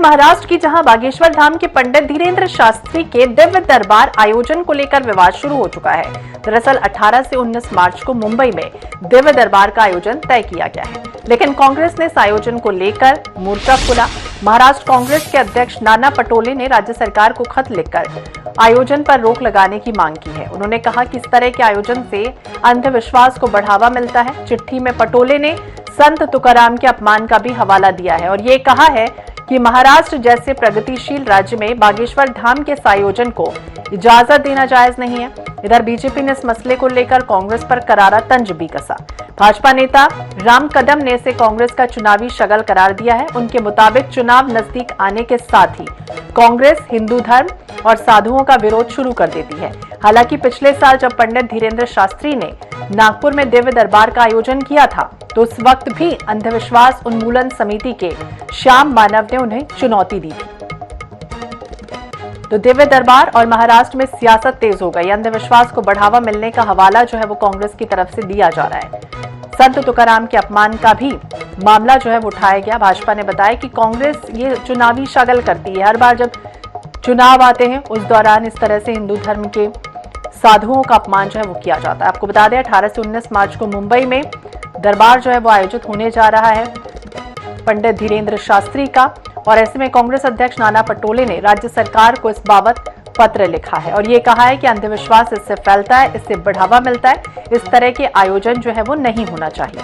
महाराष्ट्र की, जहां बागेश्वर धाम के पंडित धीरेन्द्र शास्त्री के दिव्य दरबार आयोजन को लेकर विवाद शुरू हो चुका है। दरअसल 18 से 19 मार्च को मुंबई में दिव्य दरबार का आयोजन तय किया गया है, लेकिन कांग्रेस ने इस आयोजन को लेकर मोर्चा खोला। महाराष्ट्र कांग्रेस के अध्यक्ष नाना पटोले ने राज्य सरकार को खत लिखकर आयोजन पर रोक लगाने की मांग की है। उन्होंने कहा कि इस तरह के आयोजन से अंधविश्वास को बढ़ावा मिलता है। चिट्ठी में पटोले ने संत तुकाराम के अपमान का भी हवाला दिया है और ये कहा है कि महाराष्ट्र जैसे प्रगतिशील राज्य में बागेश्वर धाम के इस आयोजन को इजाजत देना जायज नहीं है। इधर बीजेपी ने इस मसले को लेकर कांग्रेस पर करारा तंज भी कसा। भाजपा नेता राम कदम ने इसे कांग्रेस का चुनावी शगल करार दिया है। उनके मुताबिक चुनाव नजदीक आने के साथ ही कांग्रेस हिंदू धर्म और साधुओं का विरोध शुरू कर देती है। हालांकि पिछले साल जब पंडित धीरेन्द्र शास्त्री ने नागपुर में दिव्य दरबार का आयोजन किया था, तो उस वक्त भी अंधविश्वास उन्मूलन समिति के श्याम मानव ने उन्हें चुनौती दी थी। तो दिव्य दरबार और महाराष्ट्र में सियासत तेज हो गई। अंधविश्वास को बढ़ावा मिलने का हवाला जो है वो कांग्रेस की तरफ से दिया जा रहा है। संत तुकाराम के अपमान का भी मामला जो है वो उठाया गया। भाजपा ने बताया कि कांग्रेस ये चुनावी शगल करती है। हर बार जब चुनाव आते हैं उस दौरान इस तरह से हिंदू धर्म के साधुओं का अपमान जो है वो किया जाता है। आपको बता दें 18 से 19 मार्च को मुंबई में दरबार जो है वो आयोजित होने जा रहा है पंडित धीरेन्द्र शास्त्री का, और ऐसे में कांग्रेस अध्यक्ष नाना पटोले ने राज्य सरकार को इस बाबत पत्र लिखा है और ये कहा है कि अंधविश्वास इससे फैलता है, इससे बढ़ावा मिलता है। इस तरह के आयोजन जो है वो नहीं होना चाहिए।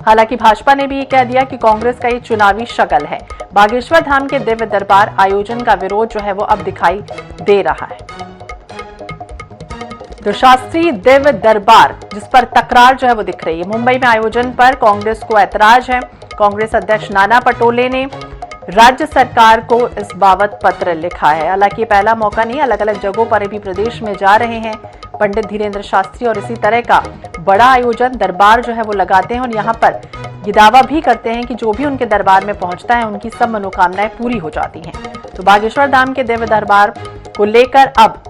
हालांकि भाजपा ने भी ये कह दिया कि कांग्रेस का ये चुनावी शगल है। बागेश्वर धाम के दिव्य दरबार आयोजन का विरोध जो है वो अब दिखाई दे रहा है। तो शास्त्री दिव्य दरबार जिस पर तकरार जो है वो दिख रही है। मुंबई में आयोजन पर कांग्रेस को ऐतराज है। कांग्रेस अध्यक्ष नाना पटोले ने राज्य सरकार को इस बाबत पत्र लिखा है। हालांकि पहला मौका नहीं, अलग अलग जगहों पर भी प्रदेश में जा रहे हैं पंडित धीरेन्द्र शास्त्री और इसी तरह का बड़ा आयोजन दरबार जो है वो लगाते हैं और यहाँ पर ये दावा भी करते हैं कि जो भी उनके दरबार में पहुंचता है उनकी सब मनोकामनाएं पूरी हो जाती हैं। तो बागेश्वर धाम के दिव्य दरबार को लेकर अब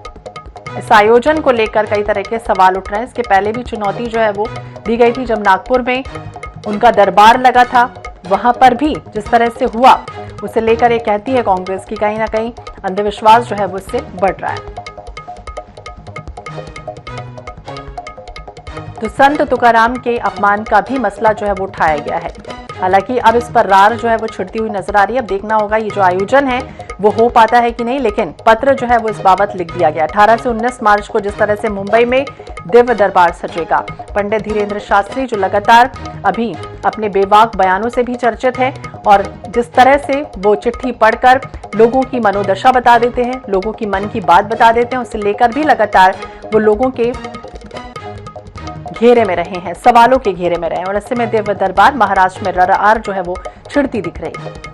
इस आयोजन को लेकर कई तरह के सवाल उठ रहे हैं। इसके पहले भी चुनौती जो है वो दी गई थी जब नागपुर में उनका दरबार लगा था। वहां पर भी जिस तरह से हुआ उसे लेकर ये कहती है कांग्रेस की कहीं ना कहीं अंधविश्वास जो है वो इससे बढ़ रहा है। तो संत तुकाराम के अपमान का भी मसला जो है वो उठाया गया है। हालांकि अब इस पर रार जो है वो छिड़ती हुई नजर आ रही है। अब देखना होगा ये जो आयोजन है वो हो पाता है कि नहीं, लेकिन पत्र जो है वो इस बाबत लिख दिया गया। 18 से 19 मार्च को जिस तरह से मुंबई में दिव्य दरबार सजेगा, पंडित धीरेन्द्र शास्त्री जो लगातार अभी अपने बेबाक बयानों से भी चर्चित है और जिस तरह से वो चिट्ठी पढ़कर लोगों की मनोदशा बता देते हैं, लोगों की मन की बात बता देते हैं, उसे लेकर भी लगातार वो लोगों के घेरे में रहे हैं, सवालों के घेरे में रहे हैं और ऐसे में दिव्य दरबार महाराष्ट्र में ररआर जो है वो छिड़ती दिख रही है।